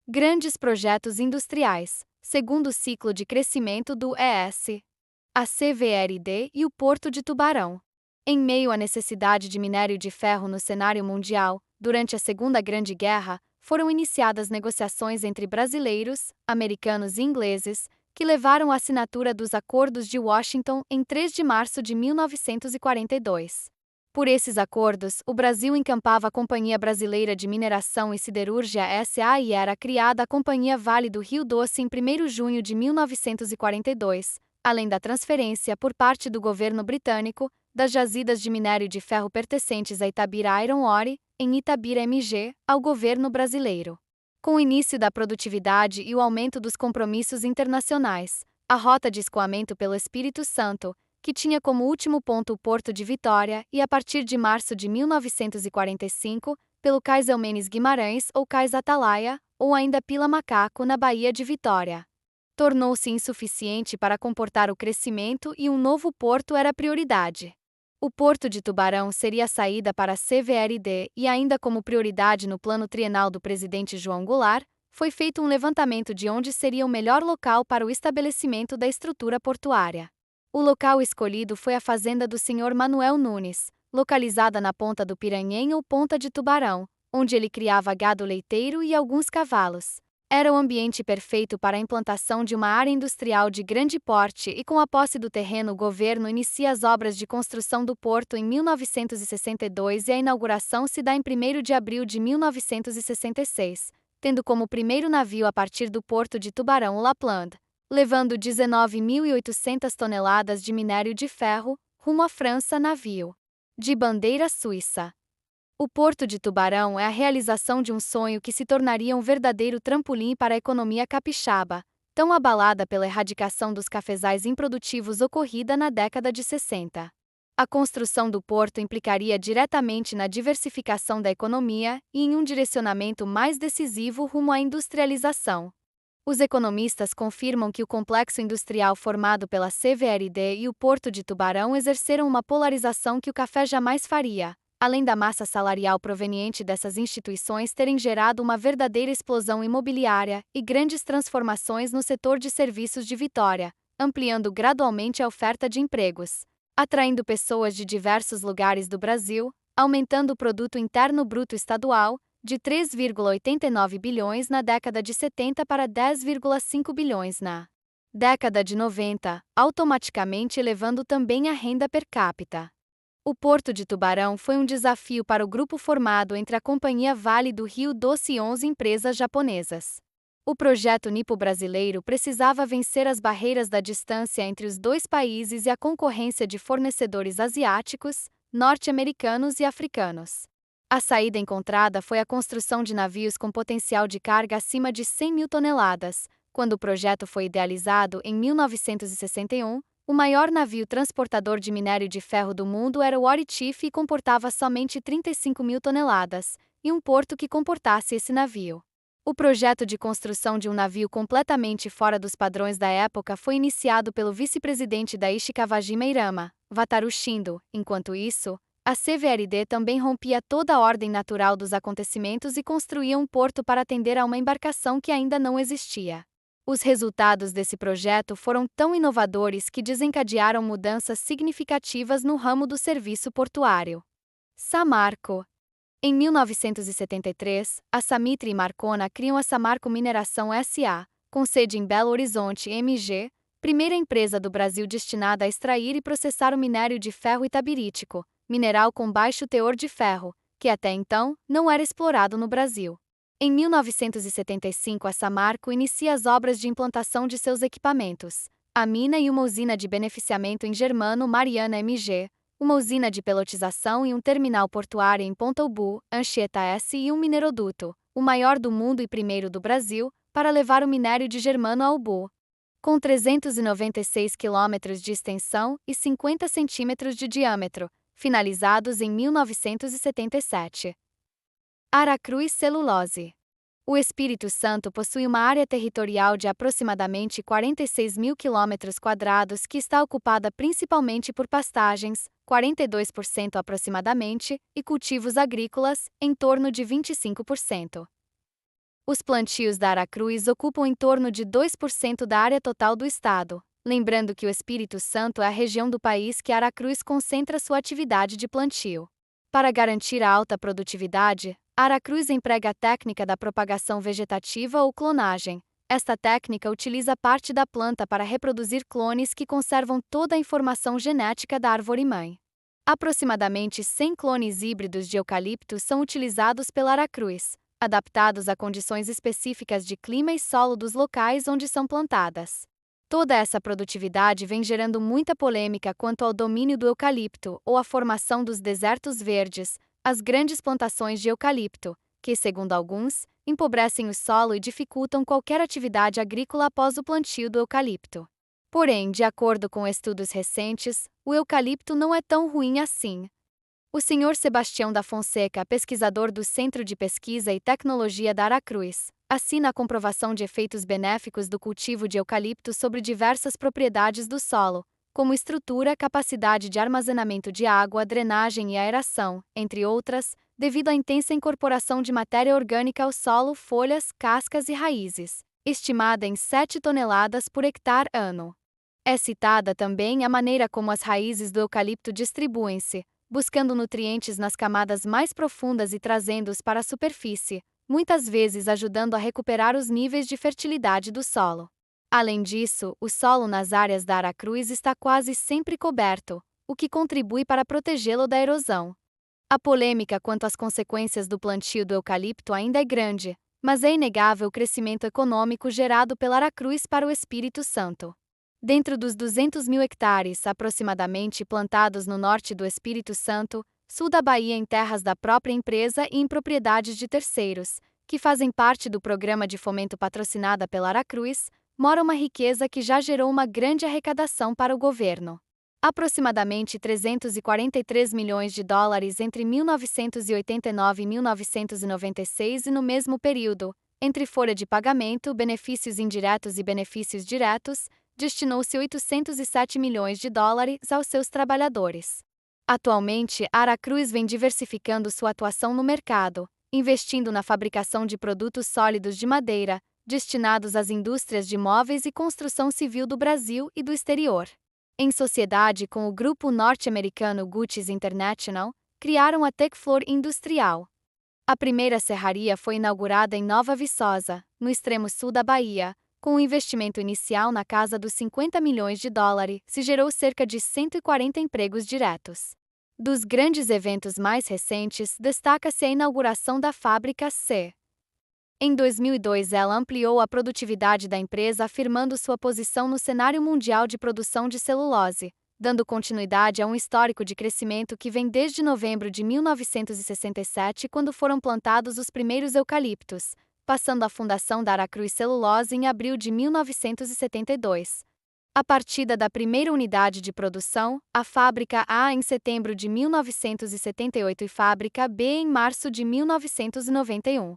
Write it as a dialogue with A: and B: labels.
A: Grandes projetos industriais, segundo ciclo de crescimento do ES. A CVRD e o Porto de Tubarão. Em meio à necessidade de minério de ferro no cenário mundial, durante a Segunda Grande Guerra, foram iniciadas negociações entre brasileiros, americanos e ingleses, que levaram à assinatura dos Acordos de Washington em 3 de março de 1942. Por esses acordos, o Brasil encampava a Companhia Brasileira de Mineração e Siderúrgia S.A. e era criada a Companhia Vale do Rio Doce em 1º de junho de 1942, além da transferência, por parte do governo britânico, das jazidas de minério de ferro pertencentes a Itabira Iron Ore, em Itabira MG, ao governo brasileiro. Com o início da produtividade e o aumento dos compromissos internacionais, a rota de escoamento pelo Espírito Santo, que tinha como último ponto o Porto de Vitória, e a partir de março de 1945, pelo Cais Eumenes Guimarães ou Cais Atalaia, ou ainda Pila Macaco na Baía de Vitória. Tornou-se insuficiente para comportar o crescimento e um novo porto era prioridade. O Porto de Tubarão seria a saída para a CVRD e ainda como prioridade no plano trienal do presidente João Goulart, foi feito um levantamento de onde seria o melhor local para o estabelecimento da estrutura portuária. O local escolhido foi a fazenda do Sr. Manuel Nunes, localizada na Ponta do Piranhém ou Ponta de Tubarão, onde ele criava gado leiteiro e alguns cavalos. Era o ambiente perfeito para a implantação de uma área industrial de grande porte e com a posse do terreno o governo inicia as obras de construção do porto em 1962 e a inauguração se dá em 1º de abril de 1966, tendo como primeiro navio a partir do porto de Tubarão o Lapland, levando 19.800 toneladas de minério de ferro, rumo à França navio de bandeira suíça. O Porto de Tubarão é a realização de um sonho que se tornaria um verdadeiro trampolim para a economia capixaba, tão abalada pela erradicação dos cafezais improdutivos ocorrida na década de 60. A construção do porto implicaria diretamente na diversificação da economia e em um direcionamento mais decisivo rumo à industrialização. Os economistas confirmam que o complexo industrial formado pela CVRD e o Porto de Tubarão exerceram uma polarização que o café jamais faria, além da massa salarial proveniente dessas instituições terem gerado uma verdadeira explosão imobiliária e grandes transformações no setor de serviços de Vitória, ampliando gradualmente a oferta de empregos, atraindo pessoas de diversos lugares do Brasil, aumentando o produto interno bruto estadual de 3,89 bilhões na década de 70 para 10,5 bilhões na década de 90, automaticamente elevando também a renda per capita. O Porto de Tubarão foi um desafio para o grupo formado entre a Companhia Vale do Rio Doce e 11 empresas japonesas. O projeto nipo-brasileiro precisava vencer as barreiras da distância entre os dois países e a concorrência de fornecedores asiáticos, norte-americanos e africanos. A saída encontrada foi a construção de navios com potencial de carga acima de 100 mil toneladas. Quando o projeto foi idealizado em 1961, o maior navio transportador de minério de ferro do mundo era o Oritif e comportava somente 35 mil toneladas, e um porto que comportasse esse navio. O projeto de construção de um navio completamente fora dos padrões da época foi iniciado pelo vice-presidente Daiichi Kawajima Irama, Wataru Shindo. Enquanto isso, a CVRD também rompia toda a ordem natural dos acontecimentos e construía um porto para atender a uma embarcação que ainda não existia. Os resultados desse projeto foram tão inovadores que desencadearam mudanças significativas no ramo do serviço portuário. Samarco. Em 1973, a Samitre e Marcona criam a Samarco Mineração S.A., com sede em Belo Horizonte, MG, primeira empresa do Brasil destinada a extrair e processar o minério de ferro itabirítico, mineral com baixo teor de ferro, que até então não era explorado no Brasil. Em 1975, a Samarco inicia as obras de implantação de seus equipamentos, a mina e uma usina de beneficiamento em Germano Mariana MG, uma usina de pelotização e um terminal portuário em Ponta Ubu, Anchieta S e um mineroduto, o maior do mundo e primeiro do Brasil, para levar o minério de Germano a Ubu. Com 396 quilômetros de extensão e 50 centímetros de diâmetro, finalizados em 1977. Aracruz Celulose. O Espírito Santo possui uma área territorial de aproximadamente 46 mil quilômetros quadrados que está ocupada principalmente por pastagens, 42% aproximadamente, e cultivos agrícolas, em torno de 25%. Os plantios da Aracruz ocupam em torno de 2% da área total do estado, lembrando que o Espírito Santo é a região do país que a Aracruz concentra sua atividade de plantio. Para garantir a alta produtividade, a Aracruz emprega a técnica da propagação vegetativa ou clonagem. Esta técnica utiliza parte da planta para reproduzir clones que conservam toda a informação genética da árvore-mãe. Aproximadamente 100 clones híbridos de eucalipto são utilizados pela Aracruz, adaptados a condições específicas de clima e solo dos locais onde são plantadas. Toda essa produtividade vem gerando muita polêmica quanto ao domínio do eucalipto ou à formação dos desertos verdes, as grandes plantações de eucalipto, que, segundo alguns, empobrecem o solo e dificultam qualquer atividade agrícola após o plantio do eucalipto. Porém, de acordo com estudos recentes, o eucalipto não é tão ruim assim. O Sr. Sebastião da Fonseca, pesquisador do Centro de Pesquisa e Tecnologia da Aracruz, assina a comprovação de efeitos benéficos do cultivo de eucalipto sobre diversas propriedades do solo, como estrutura, capacidade de armazenamento de água, drenagem e aeração, entre outras, devido à intensa incorporação de matéria orgânica ao solo, folhas, cascas e raízes, estimada em 7 toneladas por hectare ano. É citada também a maneira como as raízes do eucalipto distribuem-se, buscando nutrientes nas camadas mais profundas e trazendo-os para a superfície, muitas vezes ajudando a recuperar os níveis de fertilidade do solo. Além disso, o solo nas áreas da Aracruz está quase sempre coberto, o que contribui para protegê-lo da erosão. A polêmica quanto às consequências do plantio do eucalipto ainda é grande, mas é inegável o crescimento econômico gerado pela Aracruz para o Espírito Santo. Dentro dos 200 mil hectares, aproximadamente, plantados no norte do Espírito Santo, sul da Bahia em terras da própria empresa e em propriedades de terceiros, que fazem parte do programa de fomento patrocinada pela Aracruz, mora uma riqueza que já gerou uma grande arrecadação para o governo. Aproximadamente 343 milhões de dólares entre 1989 e 1996 e no mesmo período, entre folha de pagamento, benefícios indiretos e benefícios diretos, destinou-se 807 milhões de dólares aos seus trabalhadores. Atualmente, a Aracruz vem diversificando sua atuação no mercado, investindo na fabricação de produtos sólidos de madeira, destinados às indústrias de móveis e construção civil do Brasil e do exterior. Em sociedade com o grupo norte-americano Gucci's International, criaram a Tecflor Industrial. A primeira serraria foi inaugurada em Nova Viçosa, no extremo sul da Bahia. Com um investimento inicial na casa dos 50 milhões de dólares, se gerou cerca de 140 empregos diretos. Dos grandes eventos mais recentes, destaca-se a inauguração da fábrica C. Em 2002, ela ampliou a produtividade da empresa, afirmando sua posição no cenário mundial de produção de celulose, dando continuidade a um histórico de crescimento que vem desde novembro de 1967, quando foram plantados os primeiros eucaliptos, passando à fundação da Aracruz Celulose em abril de 1972. A partida da primeira unidade de produção, a Fábrica A em setembro de 1978 e Fábrica B em março de 1991.